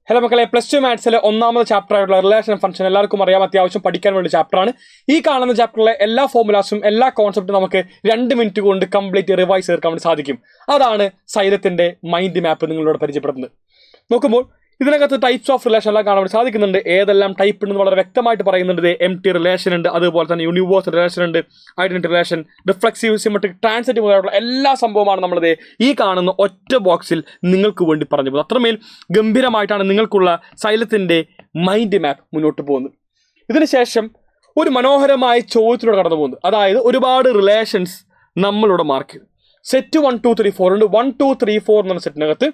Hello മക്കളെ, plus two മാത്സിലെ ഒന്നാമത് chapter ആയിട്ടുള്ള റിലേഷൻ ഫംഗ്ഷൻ എല്ലാവർക്കും അറിയാം, അത്യാവശ്യം പഠിക്കാൻ വേണ്ടി ചാപ്റ്ററാണ്. ഈ കാണുന്ന ചാപ്റ്ററിലെ എല്ലാ ഫോർമുലാസും എല്ലാ കോൺസെപ്റ്റും നമുക്ക് 2 മിനിറ്റ് കൊണ്ട് കംപ്ലീറ്റ് റിവൈസ് തീർക്കാൻ വേണ്ടി സാധിക്കും. അതാണ് സൈലത്തിന്റെ മൈൻഡ് മാപ്പ് നിങ്ങളോട് പരിചയപ്പെടുത്തുന്നത്. നോക്കുമ്പോൾ ഇതിനകത്ത് ടൈപ്സ് ഓഫ് റിലേഷൻ എല്ലാം കാണാൻ വേണ്ടി സാധിക്കുന്നുണ്ട്. ഏതെല്ലാം ടൈപ്പ് ഉണ്ടെന്ന് വളരെ വ്യക്തമായിട്ട് പറയുന്നുണ്ട്. എം ടി റിലേഷൻ ഉണ്ട്, അതുപോലെ തന്നെ യൂണിവേഴ്സൽ റിലേഷൻ ഉണ്ട്, identity relation, reflexive, symmetric, transitive മുതലായിട്ടുള്ള എല്ലാ സംഭവമാണ് നമ്മളത് ഈ കാണുന്ന ഒറ്റ ബോക്സിൽ നിങ്ങൾക്ക് വേണ്ടി പറഞ്ഞു പോകുന്നത്. അത്രമേൽ ഗംഭീരമായിട്ടാണ് നിങ്ങൾക്കുള്ള സൈലത്തിന്റെ മൈൻഡ് മാപ്പ് മുന്നോട്ട് പോകുന്നത്. ഇതിനുശേഷം ഒരു മനോഹരമായ ചോദ്യത്തിലൂടെ കടന്നു പോകുന്നത്, അതായത് ഒരുപാട് റിലേഷൻസ് നമ്മളിവിടെ മാർക്ക് ചെയ്തു. സെറ്റ് 1 2 3 4 ഉണ്ട്. 1 2 3 4 എന്ന സെറ്റിനകത്ത്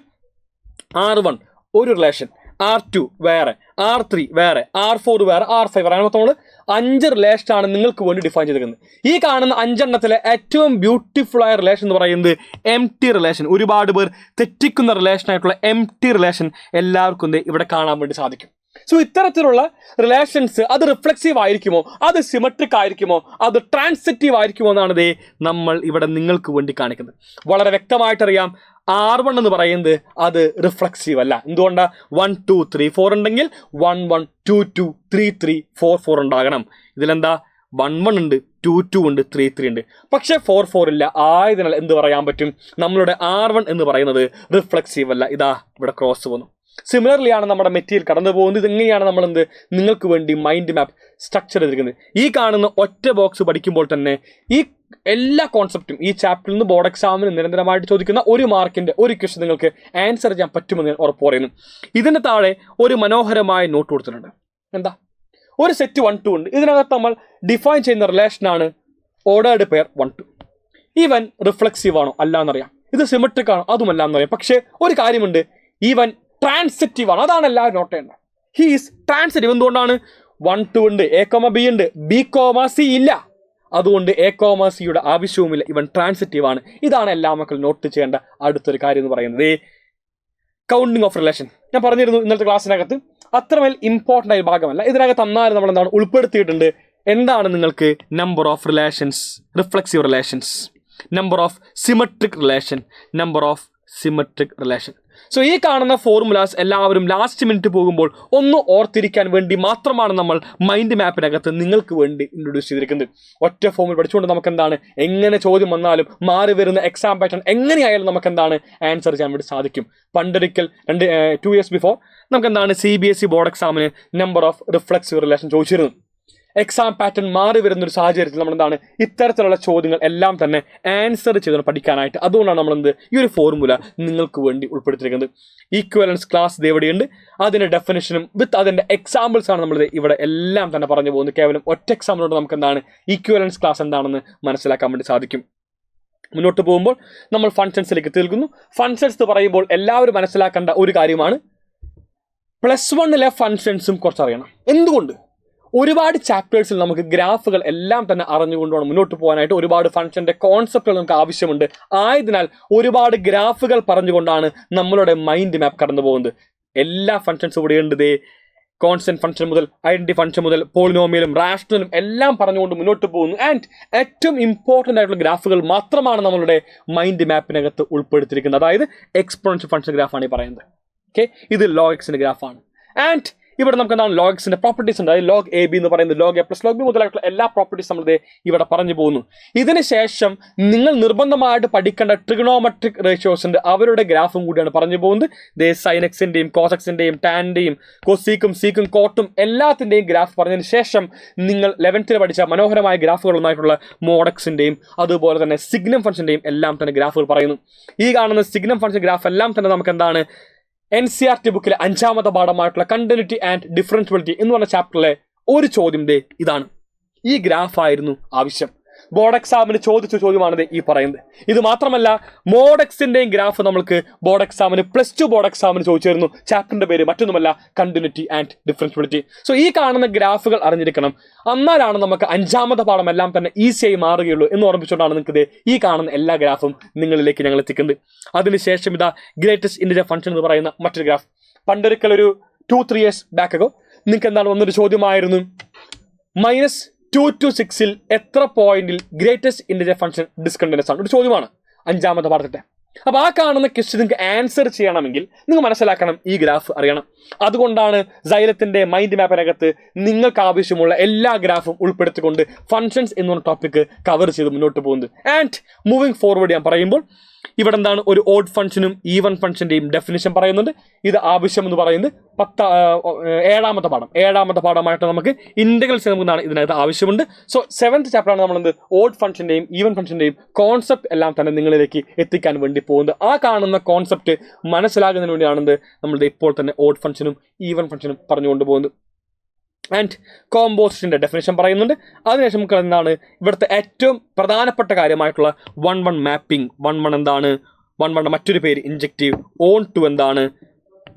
R1 ഒരു റിലേഷൻ, R2 വേറെ, R3 വേറെ, R4 വേറെ, R5 വേറെ, അങ്ങനെ മൊത്തം 5 റിലേഷനാണ് നിങ്ങൾക്ക് വേണ്ടി ഡിഫൈൻ ചെയ്തിരിക്കുന്നത്. ഈ കാണുന്ന 5 എണ്ണത്തിലെ ഏറ്റവും ബ്യൂട്ടിഫുൾ ആയ റിലേഷൻ എന്ന് പറയുന്നത് എം ടി റിലേഷൻ. ഒരുപാട് പേർ തെറ്റിക്കുന്ന റിലേഷൻ ആയിട്ടുള്ള എം ടി റിലേഷൻ എല്ലാവർക്കും ഇവിടെ കാണാൻ വേണ്ടി സാധിക്കും. സോ ഇത്തരത്തിലുള്ള റിലേഷൻസ് അത് റിഫ്ലെക്സീവ് ആയിരിക്കുമോ, അത് സിമെട്രിക് ആയിരിക്കുമോ, അത് ട്രാൻസിറ്റീവ് ആയിരിക്കുമോ എന്നാണ് നമ്മൾ ഇവിടെ നിങ്ങൾക്ക് വേണ്ടി കാണിക്കുന്നത്. വളരെ വ്യക്തമായിട്ടറിയാം, R1 എന്ന് പറയുന്നത് അത് റിഫ്ലെക്സീവ് അല്ല. എന്തുകൊണ്ടാണ്? 1 2 3 4 ഉണ്ടെങ്കിൽ 1 1 2 2 3 3 4 4 ഉണ്ടാകണം. ഇതിലെന്താ 1 1 ഉണ്ട്, 2 2 ഉണ്ട്, 3 3 ഉണ്ട്. പക്ഷേ 4 4 ഇല്ല. ആയതിനാൽ എന്ത് പറയാൻ പറ്റും? നമ്മളുടെ R1 എന്ന് പറയുന്നത് റിഫ്ലെക്സീവ് അല്ല. ഇതാ ഇവിടെ ക്രോസ് പോകുന്നു. സിമിലർലി ആണ് നമ്മുടെ മെറ്റീരിയൽ കടന്നു പോകുന്നത്. ഇതെങ്ങനെയാണ് നമ്മൾ നിങ്ങൾക്ക് വേണ്ടി മൈൻഡ് മാപ്പ് സ്ട്രക്ചർ ചെയ്തിരിക്കുന്നത്. ഈ കാണുന്ന ഒറ്റ ബോക്സ് പഠിക്കുമ്പോൾ തന്നെ ഈ എല്ലാ കോൺസെപ്റ്റും ഈ ചാപ്റ്ററിൽ നിന്ന് ബോർഡ് എക്സാമിന് നിരന്തരമായിട്ട് ചോദിക്കുന്ന 1 മാർക്കിന്റെ ഒരു ക്വസ്റ്റ്യൻ നിങ്ങൾക്ക് ആൻസർ ചെയ്യാൻ പറ്റുമെന്ന് ഞാൻ ഉറപ്പ് പറയുന്നു. ഇതിന് താഴെ ഒരു മനോഹരമായ നോട്ട് കൊടുത്തിട്ടുണ്ട്. എന്താ? ഒരു സെറ്റ് 1 2 ഉണ്ട്. ഇതിനകത്ത് നമ്മൾ ഡിഫൈൻ ചെയ്യുന്ന റിലേഷനാണ് ഓർഡേർഡ് പെയർ 1 2. ഈവൻ റിഫ്ലെക്സീവ് ആണോ അല്ല എന്നറിയാം, ഇത് സിമെട്രിക് ആണോ അതുമല്ല എന്നറിയാം. പക്ഷേ ഒരു കാര്യമുണ്ട്, ഈവൻ ട്രാൻസിറ്റീവ് ആണ്. അതാണ് എല്ലാവരും നോട്ട് ചെയ്യേണ്ടത്. He is transitive. എന്തുകൊണ്ടാണ്? 1 2 ഉണ്ട്, A, B ഉണ്ട്, B, C ഇല്ല. അതുകൊണ്ട് A, Cയുടെ ആവശ്യവുമില്ല. ഇവൻ ട്രാൻസിറ്റീവ് ആണ്. ഇതാണ് എല്ലാ മക്കളും നോട്ട് ചെയ്യേണ്ട അടുത്തൊരു കാര്യം എന്ന് പറയുന്നത് കൗണ്ടിങ് ഓഫ് റിലേഷൻ. ഞാൻ പറഞ്ഞിരുന്നു ഇന്നത്തെ ക്ലാസ്സിനകത്ത് അത്രമേൽ ഇമ്പോർട്ടൻ്റ് ആയ ഭാഗമല്ല. ഇതിനകത്ത് അന്നാലും നമ്മൾ എന്താണ് ഉൾപ്പെടുത്തിയിട്ടുണ്ട്. എന്താണ് നിങ്ങൾക്ക് number of relations, reflexive relations, number of symmetric relation, number of symmetric relation. So ഈ കാണുന്ന ഫോർമുലാസ് എല്ലാവരും ലാസ്റ്റ് മിനിറ്റ് പോകുമ്പോൾ ഒന്ന് ഓർത്തിരിക്കാൻ വേണ്ടി മാത്രമാണ് നമ്മൾ മൈൻഡ് മാപ്പിനകത്ത് നിങ്ങൾക്ക് വേണ്ടി ഇൻട്രൊഡ്യൂസ് ചെയ്തിരിക്കുന്നത്. ഒറ്റ ഫോമിൽ പഠിച്ചുകൊണ്ട് നമുക്ക് എന്താണ്, എങ്ങനെ ചോദ്യം വന്നാലും മാറി വരുന്ന എക്സാം പാറ്റേൺ എങ്ങനെയായാലും നമുക്ക് എന്താണ് ആൻസർ ചെയ്യാൻ വേണ്ടി സാധിക്കും. പണ്ടൊരിക്കൽ 2 years ബിഫോർ നമുക്ക് എന്താണ് CBSE ബോർഡ് എക്സാമിന് നമ്പർ ഓഫ് റിഫ്ലെക്സീവ് റിലേഷൻ ചോദിച്ചിരുന്നു. എക്സാം പാറ്റേൺ മാറി വരുന്ന ഒരു സാഹചര്യത്തിൽ നമ്മൾ എന്താണ് ഇത്തരത്തിലുള്ള ചോദ്യങ്ങൾ എല്ലാം തന്നെ ആൻസർ ചെയ്ത് പഠിക്കാനായിട്ട്, അതുകൊണ്ടാണ് നമ്മൾ ഈ ഒരു ഫോർമുല നിങ്ങൾക്ക് വേണ്ടി ഉൾപ്പെടുത്തിയിരിക്കുന്നത്. ഈക്വലൻസ് ക്ലാസ് ഇവിടെയുണ്ട്. അതിൻ്റെ ഡെഫിനിഷനും വിത്ത് അതിൻ്റെ എക്സാമ്പിൾസ് ആണ് നമ്മൾ ഇവിടെ എല്ലാം തന്നെ പറഞ്ഞു പോകുന്നത്. കേവലം ഒറ്റ എക്സാമ്പിളോട് നമുക്ക് എന്താണ് ഈക്വലൻസ് ക്ലാസ് എന്താണെന്ന് മനസ്സിലാക്കാൻ വേണ്ടി സാധിക്കും. മുന്നോട്ട് പോകുമ്പോൾ നമ്മൾ ഫങ്ഷൻസിലേക്ക് തീർക്കുന്നു. ഫങ്ഷൻസ് എന്ന് പറയുമ്പോൾ എല്ലാവരും മനസ്സിലാക്കേണ്ട ഒരു കാര്യമാണ്, +1 ഫങ്ഷൻസും കുറച്ചറിയണം. എന്തുകൊണ്ട്? ഒരുപാട് ചാപ്റ്റേഴ്സിൽ നമുക്ക് ഗ്രാഫുകൾ എല്ലാം തന്നെ അറിഞ്ഞുകൊണ്ടുവേണം മുന്നോട്ട് പോകാനായിട്ട്. ഒരുപാട് ഫംഗ്ഷന്റെ കോൺസെപ്റ്റുകൾ നമുക്ക് ആവശ്യമുണ്ട്. ആയതിനാൽ ഒരുപാട് ഗ്രാഫുകൾ പറഞ്ഞുകൊണ്ടാണ് നമ്മളുടെ മൈൻഡ് മാപ്പ് കടന്നു പോകുന്നത്. എല്ലാ ഫംഗ്ഷൻസും ഇവിടെ ഉണ്ട്. കോൺസ്റ്റന്റ് ഫംഗ്ഷൻ മുതൽ ഐഡന്റിറ്റി ഫംഗ്ഷൻ മുതൽ പോളിനോമിയലും റാഷണലും എല്ലാം പറഞ്ഞുകൊണ്ട് മുന്നോട്ട് പോകുന്നു. ആൻഡ് ഏറ്റവും ഇമ്പോർട്ടൻ്റ് ആയിട്ടുള്ള ഗ്രാഫുകൾ മാത്രമാണ് നമ്മളുടെ മൈൻഡ് മാപ്പിനകത്ത് ഉൾപ്പെടുത്തിയിരിക്കുന്നത്. അതായത് എക്സ്പോണൻഷ്യൽ ഫംഗ്ഷൻ ഗ്രാഫാണ് ഈ പറയുന്നത്. ഓക്കെ, ഇത് log x ഗ്രാഫാണ്. ആൻഡ് ഇവിടെ നമുക്ക് എന്താണ് log x പ്രോപ്പർട്ടീസ് ഉണ്ട്. അതായത് log AB എന്ന് പറയുന്നത് log A + log B മുതലായിട്ടുള്ള എല്ലാ പ്രോപ്പർട്ടീസ് നമ്മൾ ഇവിടെ പറഞ്ഞു പോകുന്നു. ഇതിന് ശേഷം നിങ്ങൾ നിർബന്ധമായിട്ട് പഠിക്കേണ്ട ട്രിഗണോമെട്രിക് റേഷ്യോസിന്റെ അവരുടെ ഗ്രാഫും കൂടിയാണ് പറഞ്ഞു പോകുന്നത്. സൈൻ എക്സിന്റെയും കോസ് എക്സിന്റെയും ടാന്റെയും കൊസീക്കും സീക്കും കോട്ടും എല്ലാത്തിന്റെയും ഗ്രാഫ് പറഞ്ഞതിന് ശേഷം നിങ്ങൾ 11th പഠിച്ച മനോഹരമായ ഗ്രാഫുകളൊന്നായിട്ടുള്ള മോഡെക്സിന്റെയും അതുപോലെ തന്നെ സിഗ്നം ഫംഗ്ഷന്റെയും എല്ലാം തന്നെ ഗ്രാഫുകൾ പറയുന്നു. ഈ കാണുന്ന സിഗ്നം ഫംഗ്ഷൻ ഗ്രാഫ് എല്ലാം തന്നെ നമുക്ക് എന്താണ് NCERT ബുക്കിലെ 5ാമത്തെ പാഠമായിട്ടുള്ള കണ്ടിന്യൂറ്റി ആൻഡ് ഡിഫറൻഷ്യബിലിറ്റി എന്ന് പറഞ്ഞ ചാപ്റ്ററിലെ ഒരു ചോദ്യം ഇതാണ്. ഈ ഗ്രാഫായിരുന്നു ആവശ്യം. ബോർഡ് എക്സാമിന് ചോദിച്ച ചോദ്യമാണ് ഈ പറയുന്നത്. ഇത് മാത്രമല്ല, മോഡെക്സിന്റെയും ഗ്രാഫ് നമ്മൾക്ക് ബോർഡ് എക്സാമിന് +2 ബോർഡ് എക്സാമിന് ചോദിച്ചിരുന്നു. ചാപ്റ്ററിന്റെ പേര് മറ്റൊന്നുമല്ല, കണ്ടിന്യൂറ്റി ആൻഡ് ഡിഫറൻഷ്യബിലിറ്റി. സോ ഈ കാണുന്ന ഗ്രാഫുകൾ അറിഞ്ഞിരിക്കണം. എന്നാലാണ് നമുക്ക് 5ാമത്തെ പാഠം എല്ലാം തന്നെ ഈസിയായി മാറുകയുള്ളൂ എന്ന് ഓർമ്മിച്ചുകൊണ്ടാണ് നിങ്ങൾക്ക് ഈ കാണുന്ന എല്ലാ ഗ്രാഫും നിങ്ങളിലേക്ക് ഞങ്ങൾ എത്തിക്കുന്നത്. അതിനുശേഷം ഇതാ ഗ്രേറ്റസ്റ്റ് ഇന്റിജർ ഫംഗ്ഷൻ എന്ന് പറയുന്ന മറ്റൊരു ഗ്രാഫ്. പണ്ടൊരിക്കൽ ഒരു 2-3 years ബാക്ക് അഗോ നിങ്ങൾക്ക് എന്താണ് വന്നൊരു ചോദ്യമായിരുന്നു, -2 to 6 എത്ര പോയിന്റിൽ ഗ്രേറ്റസ്റ്റ് ഇന്റിജർ ഫംഗ്ഷൻ ഡിസ്കണ്ടിന്യൂസ് ആണ്? ഒരു ചോദ്യമാണ് 5ാമത്തെ പാഠത്തെ. അപ്പോൾ ആ കാണുന്ന ക്വസ്റ്റ്യൻ നിങ്ങൾക്ക് ആൻസർ ചെയ്യണമെങ്കിൽ നിങ്ങൾ മനസ്സിലാക്കണം ഈ ഗ്രാഫ് അറിയണം. അതുകൊണ്ടാണ് സൈലത്തിന്റെ മൈൻഡ് മാപ്പിനകത്ത് നിങ്ങൾക്ക് ആവശ്യമുള്ള എല്ലാ ഗ്രാഫും ഉൾപ്പെടുത്തിക്കൊണ്ട് ഫങ്ഷൻസ് എന്ന ടോപ്പിക് കവർ ചെയ്ത് മുന്നോട്ട് പോകുന്നത്. ആൻഡ് മൂവിങ് ഫോർവേഡ് ഞാൻ പറയുമ്പോൾ ഇവിടെ എന്താണ് ഒരു ഓഡ് ഫംഗ്ഷനും ഈവൻ ഫംഗ്ഷന്റെയും ഡെഫിനിഷൻ പറയുന്നുണ്ട്. ഇത് ആവശ്യം എന്ന് പറയുന്നത് ഏഴാമത്തെ പാഠമായിട്ട് നമുക്ക് ഇന്റഗ്രൽസ് നമുക്കാണ് ഇതിനകത്ത് ആവശ്യമുണ്ട്. സോ 7th ചാപ്റ്ററാണ് നമ്മളെന്ത് ഓഡ് ഫംഗ്ഷന്റെയും ഈവൻ ഫംഗ്ഷന്റെയും കോൺസെപ്റ്റ് എല്ലാം തന്നെ നിങ്ങളിലേക്ക് എത്തിക്കാൻ വേണ്ടി പോകുന്നത്. ആ കാണുന്ന കോൺസെപ്റ്റ് മനസ്സിലാകുന്നതിന് വേണ്ടിയാണെന്ത് നമ്മളുടെ ഇപ്പോൾ തന്നെ ഓഡ് ഫംഗ്ഷനും ഈവൻ ഫംഗ്ഷനും പറഞ്ഞുകൊണ്ട് പോകുന്നത്. ആൻഡ് കോമ്പോസിഷൻ്റെ ഡെഫിനേഷൻ പറയുന്നുണ്ട്. അതിനുശേഷം നമുക്ക് എന്താണ് ഇവിടുത്തെ ഏറ്റവും പ്രധാനപ്പെട്ട കാര്യമായിട്ടുള്ള 1-1 മാപ്പിംഗ്. 1-1 എന്താണ്? 1-1 മറ്റൊരു പേര് ഇൻജക്റ്റീവ്. ഓൺ ടു എന്താണ്?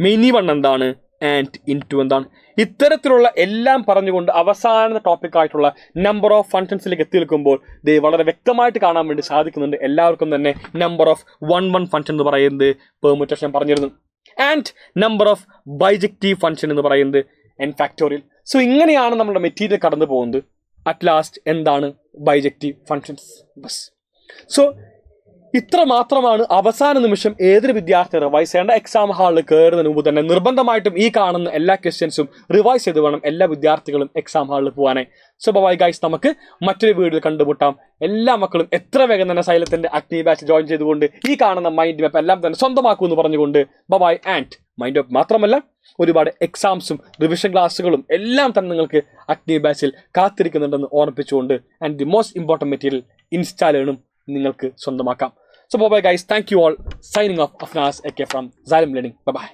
മെനി വൺ എന്താണ്? ആൻഡ് ഇൻ ടു എന്താണ്? ഇത്തരത്തിലുള്ള എല്ലാം പറഞ്ഞുകൊണ്ട് അവസാന ടോപ്പിക്കായിട്ടുള്ള നമ്പർ ഓഫ് ഫംഗ്ഷൻസിലേക്ക് എത്തി നിൽക്കുമ്പോൾ ഇത് വളരെ വ്യക്തമായിട്ട് കാണാൻ വേണ്ടി സാധിക്കുന്നുണ്ട്. എല്ലാവർക്കും തന്നെ നമ്പർ ഓഫ് 1-1 ഫംഗ്ഷൻ എന്ന് പറയുന്നത് പെർമുറ്റേഷൻ പറഞ്ഞിരുന്നു. And number of bijective function എന്ന് പറയുന്നത് n ഫാക്ടോറിയൽ. സോ ഇങ്ങനെയാണ് നമ്മുടെ മെറ്റീരിയൽ കടന്നു പോകുന്നത്. അറ്റ് ലാസ്റ്റ് എന്താണ് ബൈജക്റ്റീവ് ഫങ്ഷൻസ് ബസ്. സോ ഇത്ര മാത്രമാണ് അവസാന നിമിഷം ഏതൊരു വിദ്യാർത്ഥി റിവൈസ് ചെയ്യേണ്ട. എക്സാം ഹാളിൽ കയറുന്നതിന് മുമ്പ് തന്നെ നിർബന്ധമായിട്ടും ഈ കാണുന്ന എല്ലാ ക്വസ്റ്റ്യൻസും റിവൈസ് ചെയ്ത് വേണം എല്ലാ വിദ്യാർത്ഥികളും എക്സാം ഹാളിൽ പോകാനായി. സോ ബൈ ഗൈസ്, നമുക്ക് മറ്റൊരു വീഡിയോയിൽ കണ്ടുമുട്ടാം. എല്ലാ മക്കളും എത്ര വേഗം തന്നെ സൈലത്തിന്റെ അഗ്നി ബാച്ച് ജോയിൻ ചെയ്തുകൊണ്ട് ഈ കാണുന്ന മൈൻഡ് മാപ്പ് എല്ലാം തന്നെ സ്വന്തമാക്കുമെന്ന് പറഞ്ഞുകൊണ്ട് ബൈ. ആൻഡ് മൈൻഡ് മാപ്പ് മാത്രമല്ല, ഒരുപാട് എക്സാംസും റിവിഷൻ ക്ലാസ്സുകളും എല്ലാം തന്നെ നിങ്ങൾക്ക് അഗ്നി ബാച്ചിൽ കാത്തിരിക്കുന്നുണ്ടെന്ന് ഓർമ്മിപ്പിച്ചുകൊണ്ട് and the most important material ഇൻസ്റ്റാലേണും നിങ്ങൾക്ക് സ്വന്തമാക്കാം. So bye bye guys, thank you all. Signing off, Afnas AK from Xylem Learning. Bye bye.